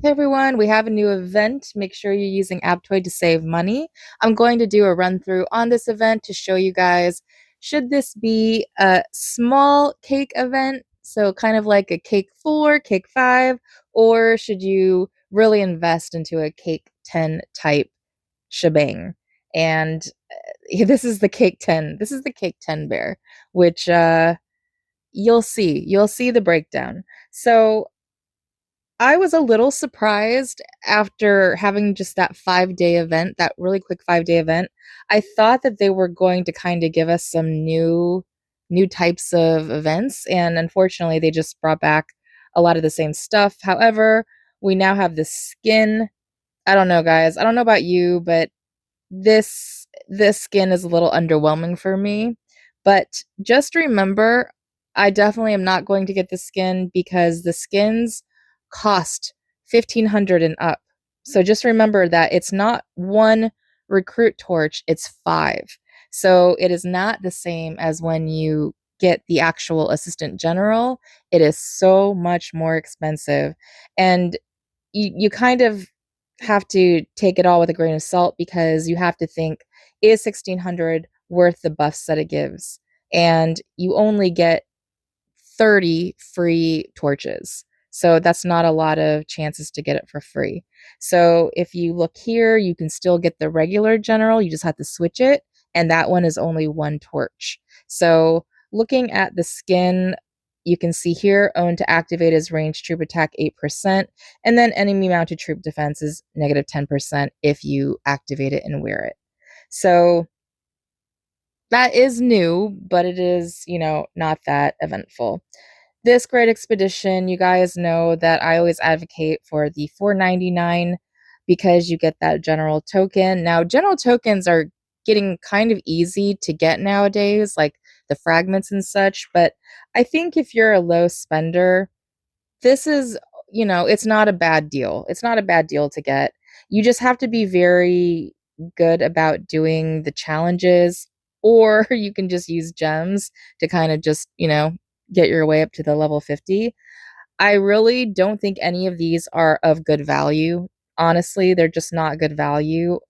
Hey everyone, we have a new event. Make sure you're using Aptoid to save money. I'm going to do a run through on this event to show you guys, should this be a small cake event, so kind of like a cake 4, cake 5, or should you really invest into a cake 10 type shebang? And this is the cake 10. This is the cake 10 bear, which you'll see the breakdown. So I was a little surprised after having just that 5-day event, that really quick 5-day event. I thought that they were going to kind of give us some new types of events, and unfortunately they just brought back a lot of the same stuff. However, we now have the skin. I don't know, guys. I don't know about you, but this skin is a little underwhelming for me. But just remember, I definitely am not going to get the skin because the skins cost 1500 and up. So just remember that it's not one recruit torch, it's five. So it is not the same as when you get the actual assistant general. It is so much more expensive. And you kind of have to take it all with a grain of salt because you have to think, is 1600 worth the buffs that it gives? And you only get 30 free torches. So that's not a lot of chances to get it for free. So if you look here, you can still get the regular general. You just have to switch it. And that one is only one torch. So looking at the skin, you can see here, own to activate is range troop attack 8%. And then enemy mounted troop defense is negative 10% if you activate it and wear it. So that is new, but it is, not that eventful. This great expedition, you guys know that I always advocate for the 499 because you get that general token. Now, general tokens are getting kind of easy to get nowadays, like the fragments and such, but I think if you're a low spender, this is, it's not a bad deal. It's not a bad deal to get. You just have to be very good about doing the challenges, or you can just use gems to kind of just, get your way up to the level 50. I really don't think any of these are of good value. Honestly, they're just not good value.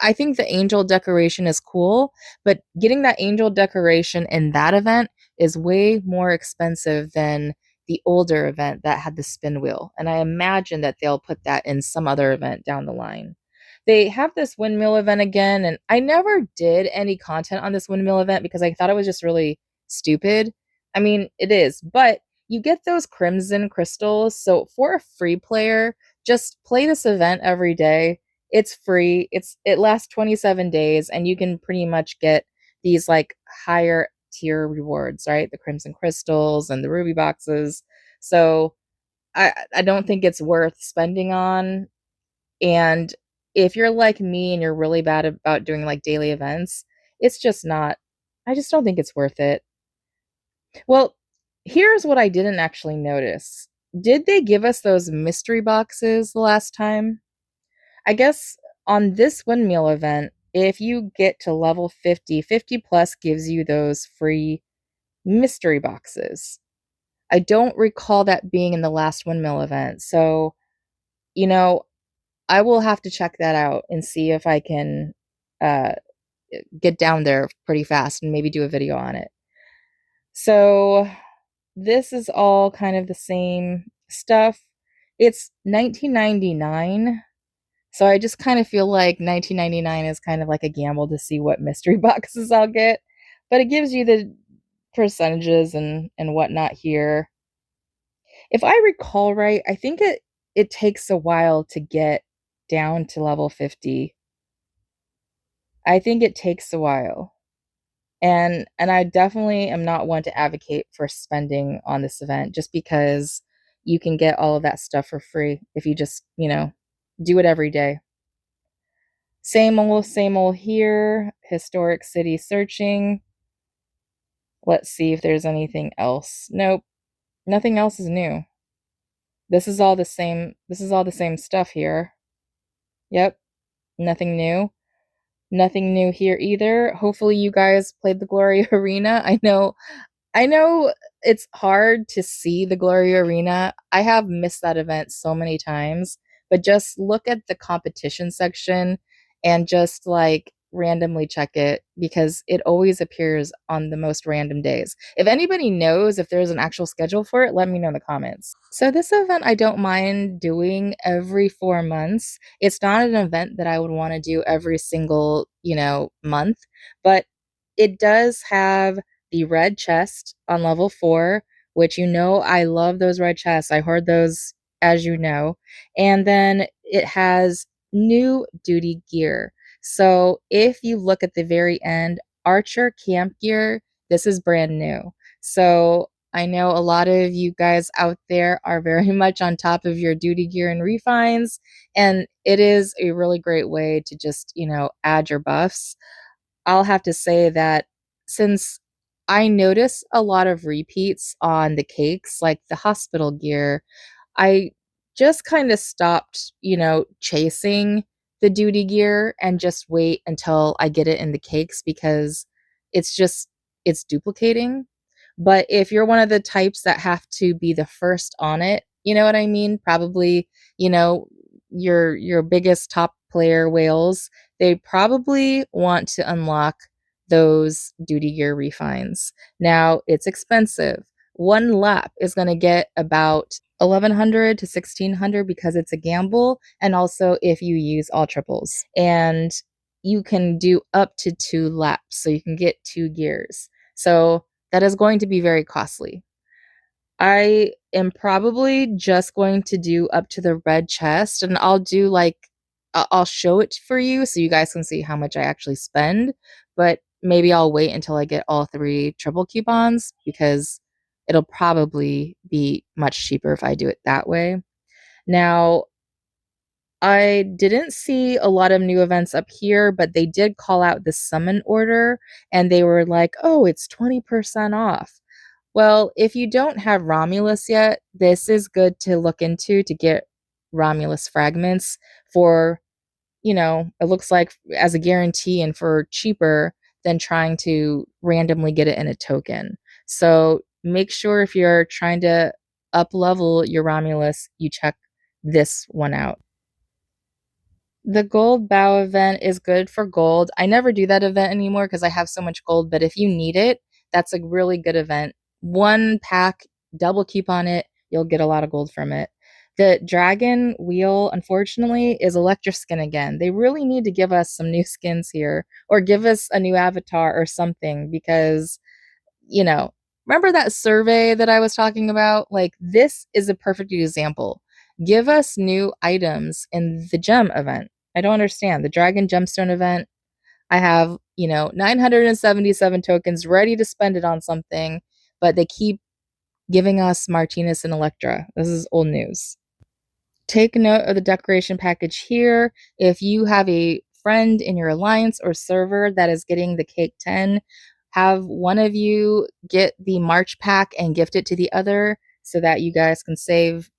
I think the angel decoration is cool, but getting that angel decoration in that event is way more expensive than the older event that had the spin wheel. And I imagine that they'll put that in some other event down the line. They have this windmill event again, and I never did any content on this windmill event because I thought it was just really stupid. I mean, it is, but you get those crimson crystals. So for a free player, just play this event every day. It's free. It lasts 27 days and you can pretty much get these like higher tier rewards, right? The crimson crystals and the ruby boxes. So I don't think it's worth spending on. And if you're like me and you're really bad about doing like daily events, it's just not, I just don't think it's worth it. Well, here's what I didn't actually notice. Did they give us those mystery boxes the last time? I guess on this windmill event, if you get to level 50, 50 plus gives you those free mystery boxes. I don't recall that being in the last windmill event. So, you know, I will have to check that out and see if I can uh, get down there pretty fast and maybe do a video on it. So, this is all kind of the same stuff. It's 1999. So I just kind of feel like 1999 is kind of like a gamble to see what mystery boxes I'll get. But it gives you the percentages and whatnot here. If I recall right, I think it takes a while to get down to level 50. I think it takes a while. And I definitely am not one to advocate for spending on this event just because you can get all of that stuff for free if you just, do it every day. Same old here. Historic city searching. Let's see if there's anything else. Nope. Nothing else is new. This is all the same. This is all the same stuff here. Yep. Nothing new. Nothing new here either. Hopefully you guys played the Glory Arena. I know it's hard to see the Glory Arena. I have missed that event so many times, but just look at the competition section and just like randomly check it because it always appears on the most random days. If anybody knows if there's an actual schedule for it, let me know in the comments. So this event I don't mind doing every 4 months. It's not an event that I would want to do every single, month, but it does have the red chest on level 4, which I love those red chests. I hoard those, as you know. And then it has new duty gear. So if you look at the very end, Archer camp gear, this is brand new. So I know a lot of you guys out there are very much on top of your duty gear and refines, and it is a really great way to just, add your buffs. I'll have to say that since I notice a lot of repeats on the cakes, like the hospital gear, I just kind of stopped, chasing the duty gear and just wait until I get it in the cakes because it's just it's duplicating. But if you're one of the types that have to be the first on it, you know what I mean? Probably, you know, your biggest top player whales, they probably want to unlock those duty gear refines. Now, it's expensive. One lap is going to get about 1100 to 1600 because it's a gamble, and also if you use all triples. And you can do up to 2 laps, so you can get 2 gears. So that is going to be very costly. I am probably just going to do up to the red chest, and I'll do like I'll show it for you so you guys can see how much I actually spend, but maybe I'll wait until I get all 3 triple coupons because it'll probably be much cheaper if I do it that way. Now, I didn't see a lot of new events up here, but they did call out the summon order and they were like, "Oh, it's 20% off." Well, if you don't have Romulus yet, this is good to look into to get Romulus fragments for, it looks like as a guarantee and for cheaper than trying to randomly get it in a token. So make sure if you're trying to up level your Romulus, you check this one out. The gold bow event is good for gold. I never do that event anymore because I have so much gold, but if you need it, that's a really good event. One pack, double coupon it, you'll get a lot of gold from it. The dragon wheel, unfortunately, is Electra skin again. They really need to give us some new skins here or give us a new avatar or something because, you know, remember that survey that I was talking about? Like, this is a perfect example. Give us new items in the gem event. I don't understand. The Dragon Gemstone event, I have, 977 tokens ready to spend it on something, but they keep giving us Martinez and Electra. This is old news. Take note of the decoration package here. If you have a friend in your alliance or server that is getting the cake 10, have one of you get the March pack and gift it to the other so that you guys can save,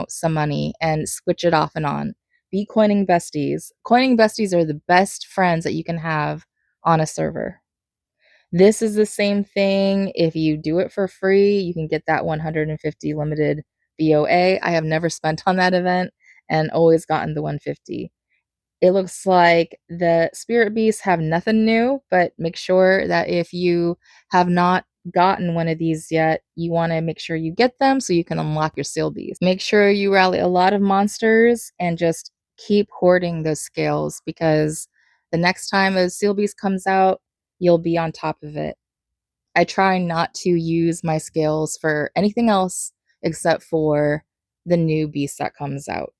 some money and switch it off and on. Be coining besties. Coining besties are the best friends that you can have on a server. This is the same thing. If you do it for free, you can get that 150 limited BOA. I have never spent on that event and always gotten the 150. It looks like the spirit beasts have nothing new, but make sure that if you have not gotten one of these yet, you want to make sure you get them so you can unlock your seal beast. Make sure you rally a lot of monsters and just keep hoarding those scales because the next time a seal beast comes out, you'll be on top of it. I try not to use my scales for anything else except for the new beast that comes out.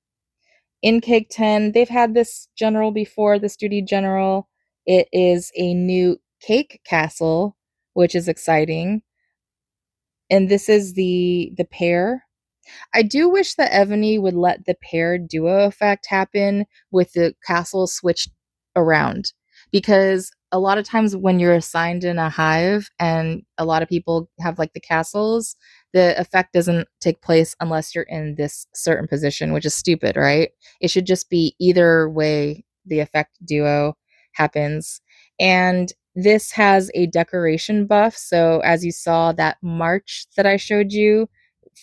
In Cake 10, they've had this general before, this duty general. It is a new cake castle, which is exciting. And this is the pair. I do wish that Evony would let the paired duo effect happen with the castle switched around because a lot of times when you're assigned in a hive and a lot of people have like the castles, the effect doesn't take place unless you're in this certain position, which is stupid, right? It should just be either way the effect duo happens. And this has a decoration buff. So as you saw that march that I showed you,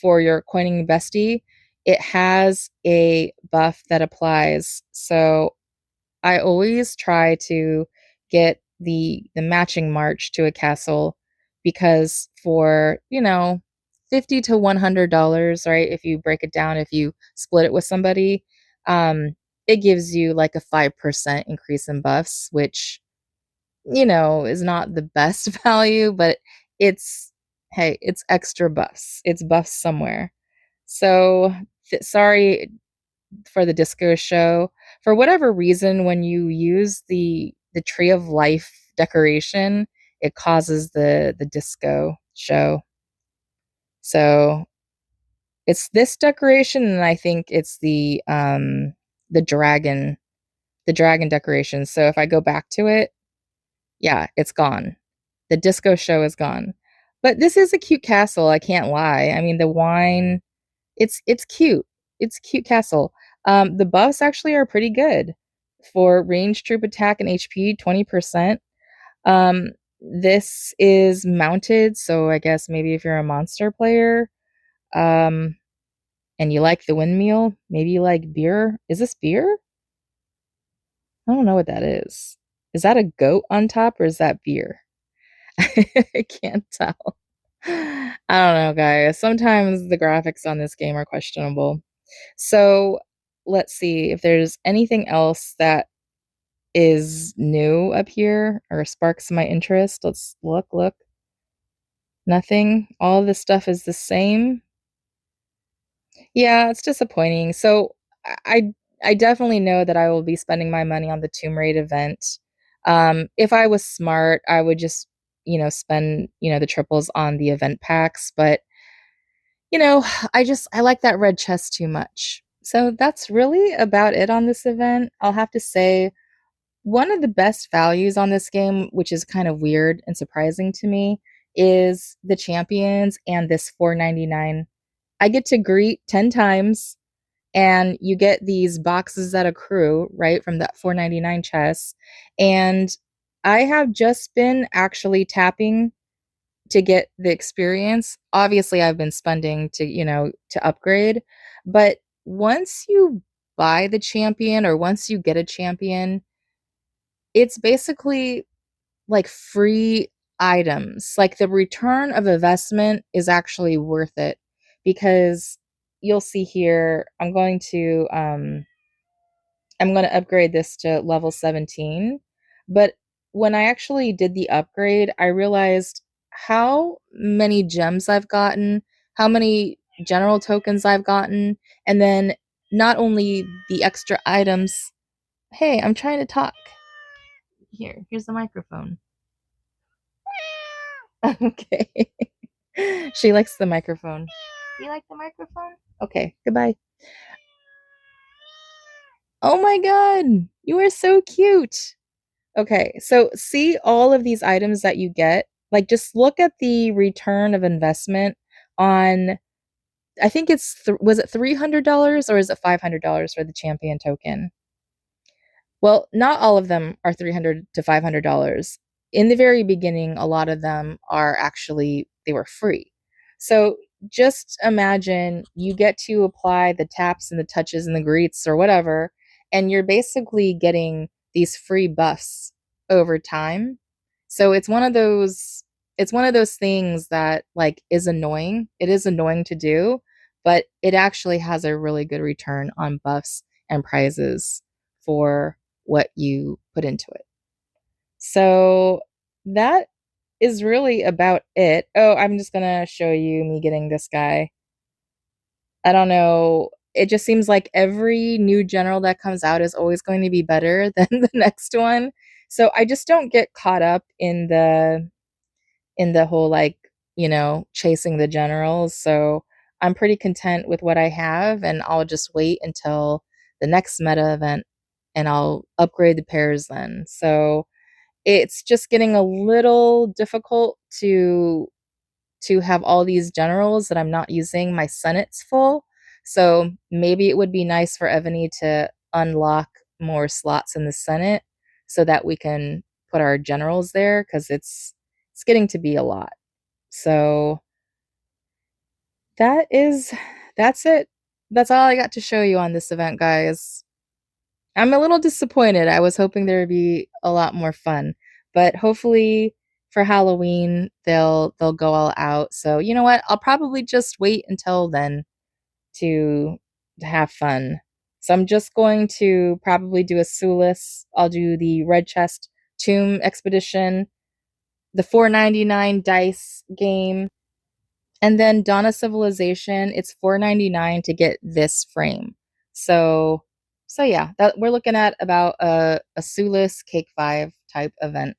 for your coining bestie, it has a buff that applies. So I always try to get the matching march to a castle because for, 50 to $100, right? If you break it down, if you split it with somebody, um, it gives you like a 5% increase in buffs, which, is not the best value, but it's, hey, it's extra buffs. It's buffs somewhere. So, sorry for the disco show. For whatever reason, when you use the tree of life decoration, it causes the disco show. So it's this decoration, and I think it's the dragon the dragon decoration. So if I go back to it, yeah, it's gone. The disco show is gone. But this is a cute castle, I can't lie. I mean, the wine, it's cute. It's a cute castle. The buffs actually are pretty good for range troop attack and HP, 20%. Um, this is mounted, so I guess maybe if you're a monster player, um, and you like the windmill, maybe you like beer. Is this beer? I don't know what that is. Is that a goat on top or is that beer? I can't tell. I don't know, guys. Sometimes the graphics on this game are questionable. So let's see if there's anything else that is new up here or sparks my interest. Let's look. Nothing. All this stuff is the same. Yeah, it's disappointing. So I I definitely know that I will be spending my money on the Tomb Raid event. If I was smart, I would just, spend, the triples on the event packs, but you know, I like that red chest too much. So that's really about it on this event. I'll have to say one of the best values on this game, which is kind of weird and surprising to me, is the champions and this 4.99. I get to greet 10 times and you get these boxes that accrue, right, from that 4.99 chest. And I have just been actually tapping to get the experience. Obviously, I've been spending to upgrade, but once you buy the champion or once you get a champion, it's basically like free items. Like the return of investment is actually worth it because you'll see here, I'm going to upgrade this to level 17. But when I actually did the upgrade, I realized how many gems I've gotten, how many general tokens I've gotten, and then not only the extra items. Hey, I'm trying to talk. Here's the microphone. Okay. She likes the microphone. You like the microphone? Okay, goodbye. Oh my god, you are so cute. Okay, so see all of these items that you get. Like, just look at the return of investment on. I think was it $300 or is it $500 for the champion token? Well, not all of them are $300 to $500. In the very beginning, a lot of them are actually they were free. So just imagine you get to apply the taps and the touches and the greets or whatever, and you're basically getting these free buffs over time. So it's one of those things that like is annoying. It is annoying to do, but it actually has a really good return on buffs and prizes for what you put into it. So that is really about it. Oh, I'm just gonna show you me getting this guy. I don't know. It just seems like every new general that comes out is always going to be better than the next one. So I just don't get caught up in the whole like, chasing the generals. So I'm pretty content with what I have and I'll just wait until the next meta event and I'll upgrade the pairs then. So it's just getting a little difficult to have all these generals that I'm not using. My Senate's full. So maybe it would be nice for Evony to unlock more slots in the Senate so that we can put our generals there because it's getting to be a lot. So that is that's it. That's all I got to show you on this event, guys. I'm a little disappointed. I was hoping there would be a lot more fun, but hopefully for Halloween they'll go all out. So, you know what? I'll probably just wait until then to have fun. So I'm just going to probably do a Sulis. I'll do the Red Chest Tomb Expedition, the 4.99 dice game, and then Dawn of Civilization, it's 4.99 to get this frame. So yeah, that we're looking at about a Sulis Cake 5 type event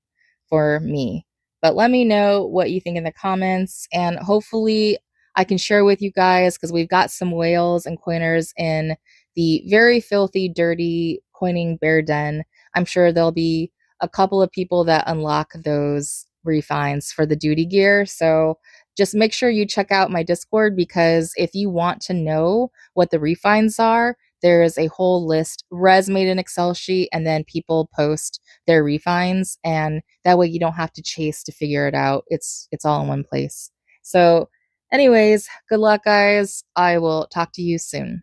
for me. But let me know what you think in the comments, and hopefully I can share with you guys because we've got some whales and coiners in the very filthy, dirty coining bear den. I'm sure there'll be a couple of people that unlock those refines for the duty gear. So just make sure you check out my Discord because if you want to know what the refines are, there is a whole list. Res made an Excel sheet and then people post their refines, and that way you don't have to chase to figure it out. It's all in one place. So anyways, good luck guys. I will talk to you soon.